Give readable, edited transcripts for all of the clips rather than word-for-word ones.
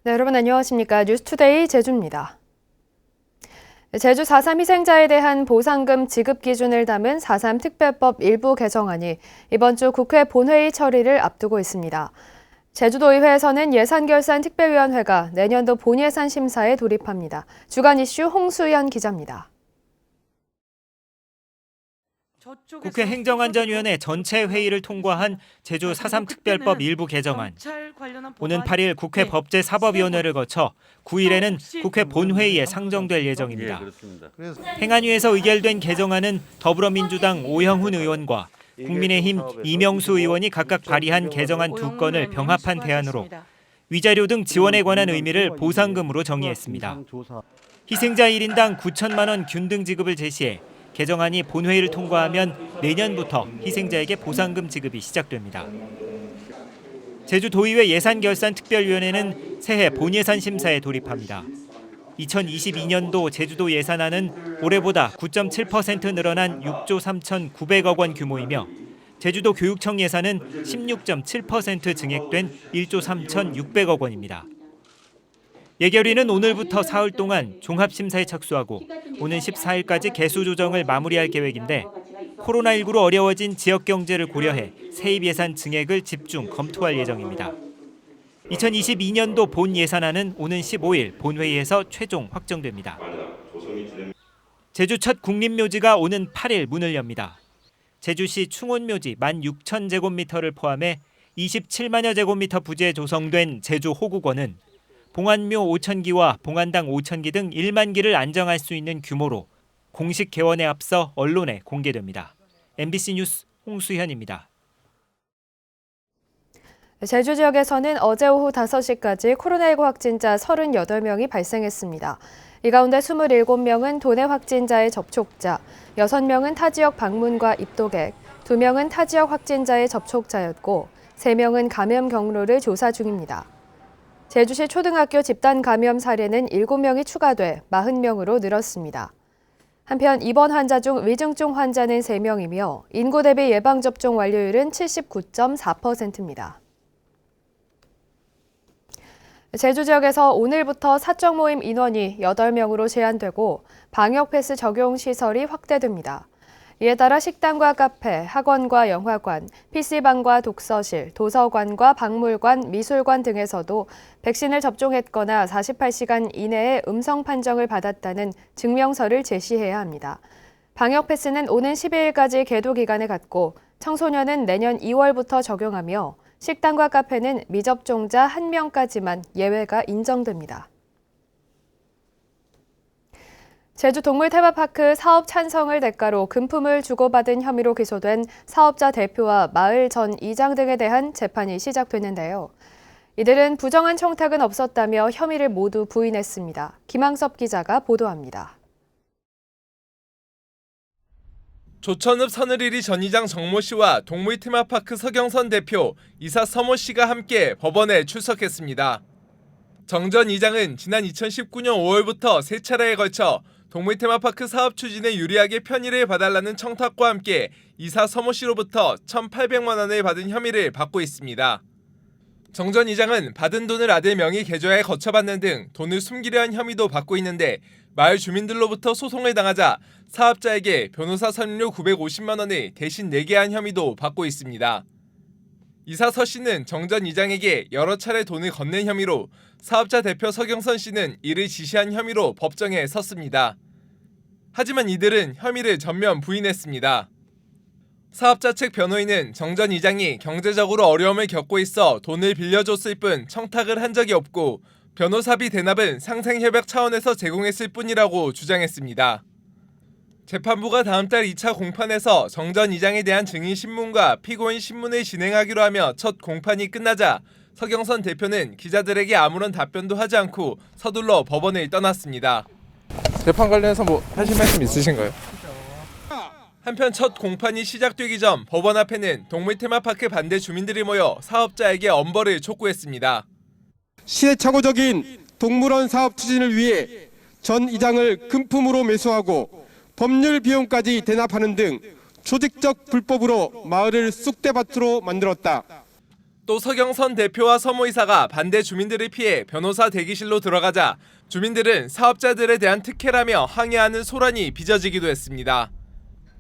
네, 여러분 안녕하십니까. 뉴스투데이 제주입니다. 제주 4.3 희생자에 대한 보상금 지급 기준을 담은 4.3 특별법 일부 개정안이 이번 주 국회 본회의 처리를 앞두고 있습니다. 제주도의회에서는 예산결산특별위원회가 내년도 본예산 심사에 돌입합니다. 주간 이슈 홍수연 기자입니다. 국회 행정안전위원회 전체 회의를 통과한 제주 4.3 특별법 일부 개정안. 오는 8일 국회 법제사법위원회를 거쳐 9일에는 국회 본회의에 상정될 예정입니다. 행안위에서 의결된 개정안은 더불어민주당 오형훈 의원과 국민의힘 이명수 의원이 각각 발의한 개정안 2건을 병합한 대안으로 위자료 등 지원에 관한 의미를 보상금으로 정의했습니다. 희생자 1인당 9천만 원 균등 지급을 제시해 개정안이 본회의를 통과하면 내년부터 희생자에게 보상금 지급이 시작됩니다. 제주도의회 예산결산특별위원회는 새해 본예산 심사에 돌입합니다. 2022년도 제주도 예산안은 올해보다 9.7% 늘어난 6조 3,900억 원 규모이며 제주도 교육청 예산은 16.7% 증액된 1조 3,600억 원입니다. 예결위는 오늘부터 사흘 동안 종합심사에 착수하고 오는 14일까지 개수 조정을 마무리할 계획인데 코로나19로 어려워진 지역 경제를 고려해 세입 예산 증액을 집중 검토할 예정입니다. 2022년도 본 예산안은 오는 15일 본회의에서 최종 확정됩니다. 제주 첫 국립묘지가 오는 8일 문을 엽니다. 제주시 충원묘지 16,000제곱미터를 포함해 27만여 제곱미터 부지에 조성된 제주 호국원은 봉안묘 5,000기와 봉안당 5,000기 등 1만 기를 안정할 수 있는 규모로 공식 개원에 앞서 언론에 공개됩니다. MBC 뉴스 홍수현입니다. 제주 지역에서는 어제 오후 5시까지 코로나19 확진자 38명이 발생했습니다. 이 가운데 27명은 도내 확진자의 접촉자, 6명은 타 지역 방문과 입도객, 2명은 타 지역 확진자의 접촉자였고 3명은 감염 경로를 조사 중입니다. 제주시 초등학교 집단 감염 사례는 7명이 추가돼 40명으로 늘었습니다. 한편 입원 환자 중 위중증 환자는 3명이며 인구 대비 예방접종 완료율은 79.4%입니다. 제주 지역에서 오늘부터 사적 모임 인원이 8명으로 제한되고 방역 패스 적용 시설이 확대됩니다. 이에 따라 식당과 카페, 학원과 영화관, PC방과 독서실, 도서관과 박물관, 미술관 등에서도 백신을 접종했거나 48시간 이내에 음성 판정을 받았다는 증명서를 제시해야 합니다. 방역 패스는 오는 12일까지 계도 기간을 갖고 청소년은 내년 2월부터 적용하며 식당과 카페는 미접종자 1명까지만 예외가 인정됩니다. 제주 동물 테마파크 사업 찬성을 대가로 금품을 주고받은 혐의로 기소된 사업자 대표와 마을 전 이장 등에 대한 재판이 시작됐는데요. 이들은 부정한 청탁은 없었다며 혐의를 모두 부인했습니다. 김항섭 기자가 보도합니다. 조천읍 서늘이리 전 이장 정모 씨와 동물 테마파크 서경선 대표, 이사 서모 씨가 함께 법원에 출석했습니다. 정 전 이장은 지난 2019년 5월부터 3차례에 걸쳐 동물 테마파크 사업 추진에 유리하게 편의를 봐달라는 청탁과 함께 이사 서모 씨로부터 1,800만 원을 받은 혐의를 받고 있습니다. 정 전 이장은 받은 돈을 아들 명의 계좌에 거쳐받는 등 돈을 숨기려 한 혐의도 받고 있는데 마을 주민들로부터 소송을 당하자 사업자에게 변호사 선임료 950만 원을 대신 내게 한 혐의도 받고 있습니다. 이사 서 씨는 정 전 이장에게 여러 차례 돈을 건넨 혐의로 사업자 대표 서경선 씨는 이를 지시한 혐의로 법정에 섰습니다. 하지만 이들은 혐의를 전면 부인했습니다. 사업자 측 변호인은 정 전 이장이 경제적으로 어려움을 겪고 있어 돈을 빌려줬을 뿐 청탁을 한 적이 없고 변호사비 대납은 상생협약 차원에서 제공했을 뿐이라고 주장했습니다. 재판부가 다음 달 2차 공판에서 정 전 이장에 대한 증인 신문과 피고인 신문을 진행하기로 하며 첫 공판이 끝나자 서경선 대표는 기자들에게 아무런 답변도 하지 않고 서둘러 법원을 떠났습니다. 재판 관련해서 하실 말씀 있으신가요? 한편 첫 공판이 시작되기 전 법원 앞에는 동물 테마파크 반대 주민들이 모여 사업자에게 엄벌을 촉구했습니다. 시대착오적인 동물원 사업 추진을 위해 전 이장을 금품으로 매수하고 법률 비용까지 대납하는 등 조직적 불법으로 마을을 쑥대밭으로 만들었다. 또 서경선 대표와 서모이사가 반대 주민들을 피해 변호사 대기실로 들어가자 주민들은 사업자들에 대한 특혜라며 항의하는 소란이 빚어지기도 했습니다.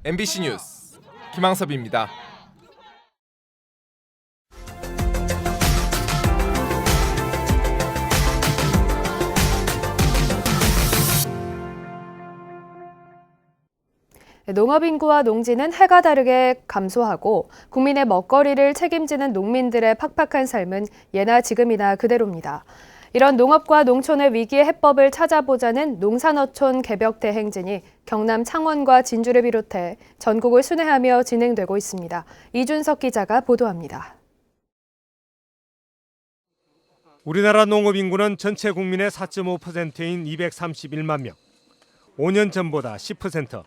MBC 뉴스 김항섭입니다. 농업 인구와 농지는 해가 다르게 감소하고 국민의 먹거리를 책임지는 농민들의 팍팍한 삶은 예나 지금이나 그대로입니다. 이런 농업과 농촌의 위기의 해법을 찾아보자는 농산어촌 개벽 대행진이 경남 창원과 진주를 비롯해 전국을 순회하며 진행되고 있습니다. 이준석 기자가 보도합니다. 우리나라 농업 인구는 전체 국민의 4.5%인 231만 명. 5년 전보다 10%,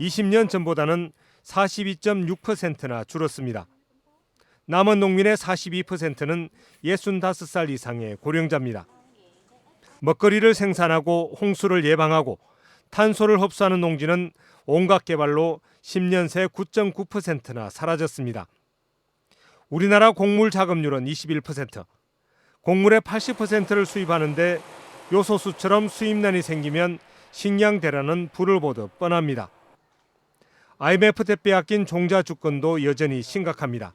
20년 전보다는 42.6%나 줄었습니다. 남은 농민의 42%는 65살 이상의 고령자입니다. 먹거리를 생산하고 홍수를 예방하고 탄소를 흡수하는 농지는 온갖 개발로 10년 새 9.9%나 사라졌습니다. 우리나라 곡물 자급률은 21%, 곡물의 80%를 수입하는데 요소수처럼 수입난이 생기면 식량 대란은 불을 보듯 뻔합니다. IMF 때 빼앗긴 종자 주권도 여전히 심각합니다.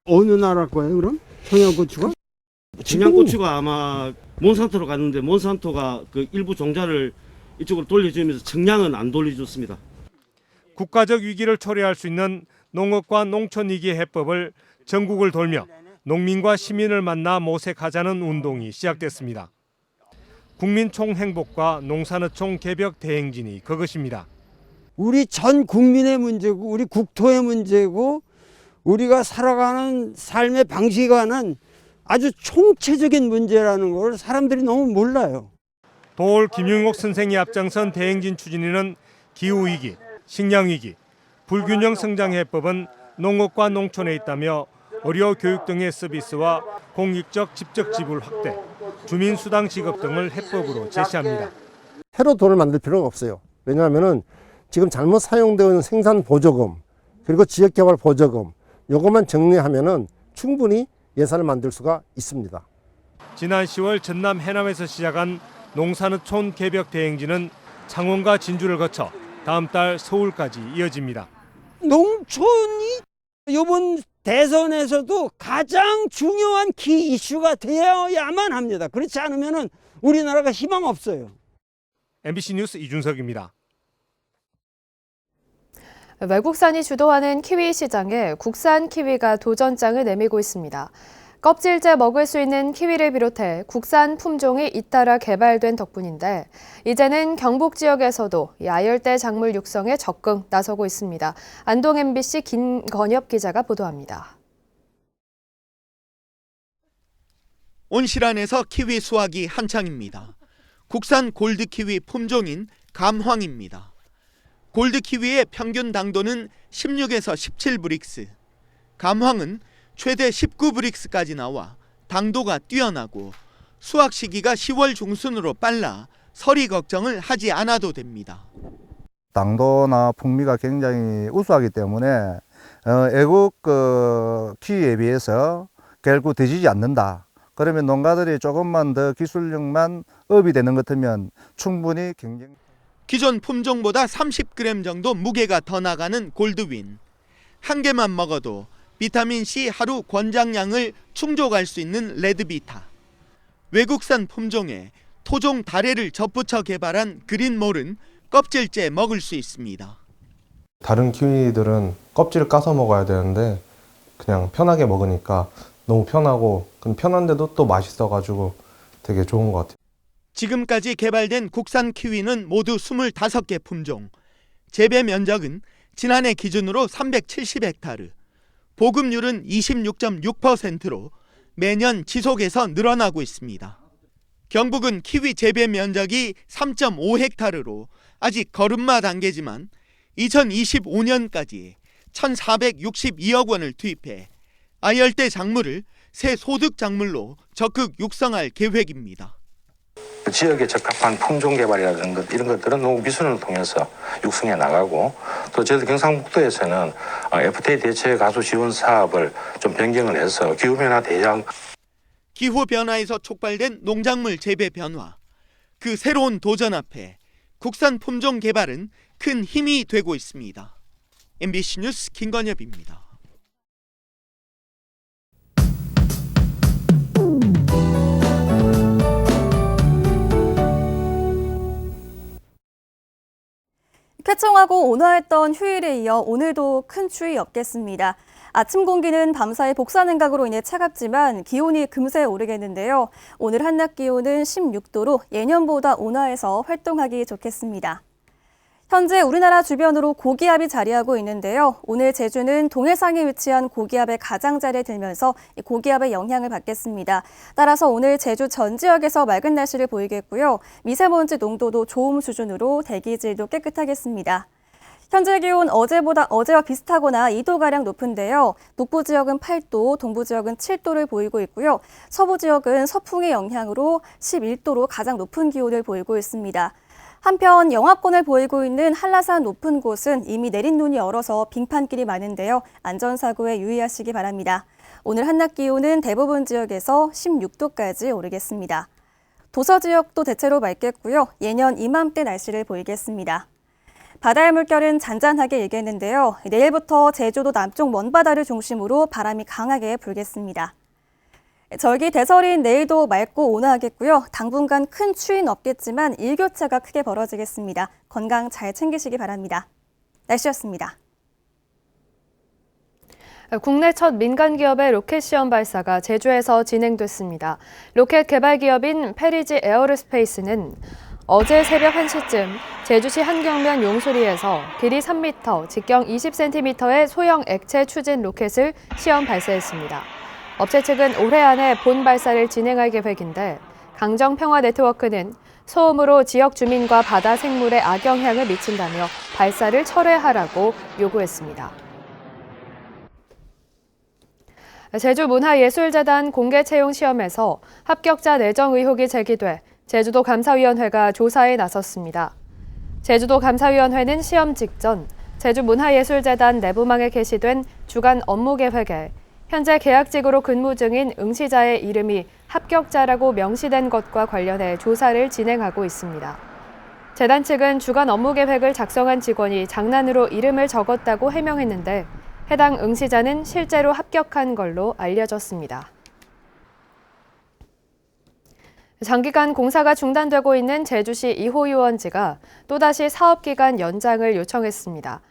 어느 나라 거예요, 그럼? 청양고추가? 청양고추가 아마 몬산토로 갔는데 몬산토가 그 일부 종자를 이쪽으로 돌려주면서 청량은 안 돌려줬습니다. 국가적 위기를 초래할 수 있는 농업과 농촌 위기 해법을 전국을 돌며 농민과 시민을 만나 모색하자는 운동이 시작됐습니다. 국민 총행복과 농산어촌 개벽 대행진이 그것입니다. 우리 전 국민의 문제고 우리 국토의 문제고 우리가 살아가는 삶의 방식에 관한 아주 총체적인 문제라는 걸 사람들이 너무 몰라요. 도올 김용옥 선생이 앞장선 대행진 추진위는 기후위기, 식량위기, 불균형 성장 해법은 농업과 농촌에 있다며 의료 교육 등의 서비스와 공익적 직접 지불 확대, 주민수당 지급 등을 해법으로 제시합니다. 새로 돈을 만들 필요가 없어요. 왜냐하면 지금 잘못 사용되어 있는 생산 보조금 그리고 지역개발 보조금 이것만 정리하면 충분히 예산을 만들 수가 있습니다. 지난 10월 전남 해남에서 시작한 농산어촌 개벽 대행진은 창원과 진주를 거쳐 다음 달 서울까지 이어집니다. 농촌이 이번 대선에서도 가장 중요한 키 이슈가 되어야만 합니다. 그렇지 않으면 우리나라가 희망 없어요. MBC 뉴스 이준석입니다. 외국산이 주도하는 키위 시장에 국산 키위가 도전장을 내밀고 있습니다. 껍질째 먹을 수 있는 키위를 비롯해 국산 품종이 잇따라 개발된 덕분인데 이제는 경북 지역에서도 야열대 작물 육성에 적극 나서고 있습니다. 안동 MBC 김건엽 기자가 보도합니다. 온실안에서 키위 수확이 한창입니다. 국산 골드 키위 품종인 감황입니다. 골드 키위의 평균 당도는 16에서 17브릭스, 감황은 최대 19브릭스까지 나와 당도가 뛰어나고 수확 시기가 10월 중순으로 빨라 서리 걱정을 하지 않아도 됩니다. 당도나 풍미가 굉장히 우수하기 때문에 애국 키위에 비해서 결국 더지지 않는다. 그러면 농가들이 조금만 더 기술력만 업이 되는 것 같으면 충분히 경쟁. 기존 품종보다 30g 정도 무게가 더 나가는 골드윈. 한 개만 먹어도 비타민C 하루 권장량을 충족할 수 있는 레드비타. 외국산 품종에 토종 다래를 접붙여 개발한 그린몰은 껍질째 먹을 수 있습니다. 다른 키위들은 껍질을 까서 먹어야 되는데 그냥 편하게 먹으니까 너무 편하고 편한데도 또 맛있어가지고 되게 좋은 것 같아요. 지금까지 개발된 국산 키위는 모두 25개 품종. 재배 면적은 지난해 기준으로 370헥타르. 보급률은 26.6%로 매년 지속해서 늘어나고 있습니다. 경북은 키위 재배 면적이 3.5헥타르로 아직 걸음마 단계지만 2025년까지 1,462억 원을 투입해 아열대 작물을 새 소득 작물로 적극 육성할 계획입니다. 지역에 적합한 품종 개발이라든가 이런 것들은 농업기술을 통해서 육성해 나가고 또 저희들 경상북도에서는 FTA 대체 가수 지원 사업을 좀 변경을 해서 기후변화 대응 기후변화에서 촉발된 농작물 재배 변화. 그 새로운 도전 앞에 국산 품종 개발은 큰 힘이 되고 있습니다. MBC 뉴스 김건엽입니다. 쾌청하고 온화했던 휴일에 이어 오늘도 큰 추위 없겠습니다. 아침 공기는 밤사이 복사능각으로 인해 차갑지만 기온이 금세 오르겠는데요. 오늘 한낮 기온은 16도로 예년보다 온화해서 활동하기 좋겠습니다. 현재 우리나라 주변으로 고기압이 자리하고 있는데요. 오늘 제주는 동해상에 위치한 고기압의 가장자리에 들면서 고기압의 영향을 받겠습니다. 따라서 오늘 제주 전 지역에서 맑은 날씨를 보이겠고요. 미세먼지 농도도 좋음 수준으로 대기질도 깨끗하겠습니다. 현재 기온 어제와 비슷하거나 2도가량 높은데요. 북부 지역은 8도, 동부 지역은 7도를 보이고 있고요. 서부 지역은 서풍의 영향으로 11도로 가장 높은 기온을 보이고 있습니다. 한편 영하권을 보이고 있는 한라산 높은 곳은 이미 내린 눈이 얼어서 빙판길이 많은데요. 안전사고에 유의하시기 바랍니다. 오늘 한낮 기온은 대부분 지역에서 16도까지 오르겠습니다. 도서 지역도 대체로 맑겠고요. 예년 이맘때 날씨를 보이겠습니다. 바다의 물결은 잔잔하게 일겠는데요. 내일부터 제주도 남쪽 먼바다를 중심으로 바람이 강하게 불겠습니다. 절기 대설인 내일도 맑고 온화하겠고요. 당분간 큰 추위는 없겠지만 일교차가 크게 벌어지겠습니다. 건강 잘 챙기시기 바랍니다. 날씨였습니다. 국내 첫 민간 기업의 로켓 시험 발사가 제주에서 진행됐습니다. 로켓 개발 기업인 페리지 에어로스페이스는 어제 새벽 1시쯤 제주시 한경면 용수리에서 길이 3m, 직경 20cm의 소형 액체 추진 로켓을 시험 발사했습니다. 업체 측은 올해 안에 본 발사를 진행할 계획인데 강정평화네트워크는 소음으로 지역 주민과 바다 생물에 악영향을 미친다며 발사를 철회하라고 요구했습니다. 제주문화예술재단 공개 채용 시험에서 합격자 내정 의혹이 제기돼 제주도 감사위원회가 조사에 나섰습니다. 제주도 감사위원회는 시험 직전 제주문화예술재단 내부망에 게시된 주간 업무 계획에 현재 계약직으로 근무 중인 응시자의 이름이 합격자라고 명시된 것과 관련해 조사를 진행하고 있습니다. 재단 측은 주간 업무 계획을 작성한 직원이 장난으로 이름을 적었다고 해명했는데 해당 응시자는 실제로 합격한 걸로 알려졌습니다. 장기간 공사가 중단되고 있는 제주시 2호 유원지가 또다시 사업기간 연장을 요청했습니다.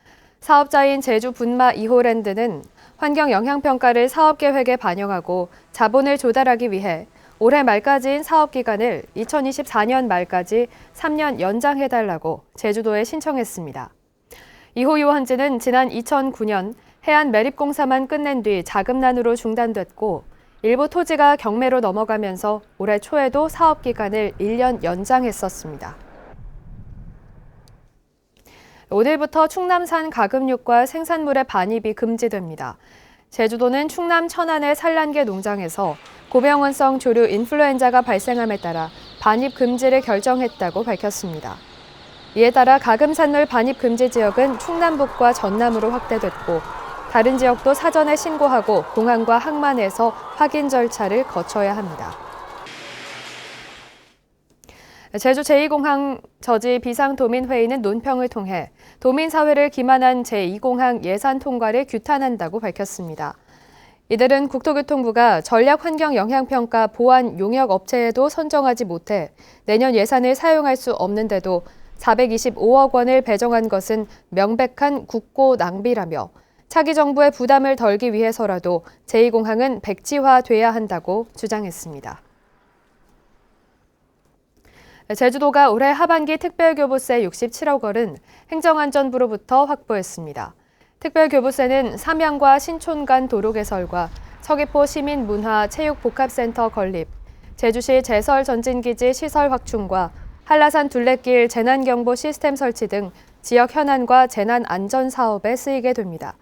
사업자인 제주 분마 2호랜드는 환경 영향평가를 사업계획에 반영하고 자본을 조달하기 위해 올해 말까지인 사업기간을 2024년 말까지 3년 연장해달라고 제주도에 신청했습니다. 2호 유원지는 지난 2009년 해안 매립공사만 끝낸 뒤 자금난으로 중단됐고 일부 토지가 경매로 넘어가면서 올해 초에도 사업기간을 1년 연장했었습니다. 오늘부터 충남산 가금육과 생산물의 반입이 금지됩니다. 제주도는 충남 천안의 산란계 농장에서 고병원성 조류 인플루엔자가 발생함에 따라 반입 금지를 결정했다고 밝혔습니다. 이에 따라 가금산물 반입 금지 지역은 충남북과 전남으로 확대됐고 다른 지역도 사전에 신고하고 공항과 항만에서 확인 절차를 거쳐야 합니다. 제주 제2공항 저지 비상도민회의는 논평을 통해 도민사회를 기만한 제2공항 예산 통과를 규탄한다고 밝혔습니다. 이들은 국토교통부가 전략환경영향평가 보안 용역 업체에도 선정하지 못해 내년 예산을 사용할 수 없는데도 425억 원을 배정한 것은 명백한 국고 낭비라며 차기 정부의 부담을 덜기 위해서라도 제2공항은 백지화돼야 한다고 주장했습니다. 제주도가 올해 하반기 특별교부세 67억 원은 행정안전부로부터 확보했습니다. 특별교부세는 삼양과 신촌 간 도로 개설과 서귀포 시민문화체육복합센터 건립, 제주시 제설전진기지 시설 확충과 한라산 둘레길 재난경보 시스템 설치 등 지역 현안과 재난안전 사업에 쓰이게 됩니다.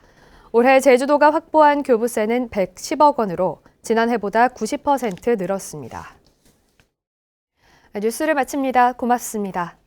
올해 제주도가 확보한 교부세는 110억 원으로 지난해보다 90% 늘었습니다. 뉴스를 마칩니다. 고맙습니다.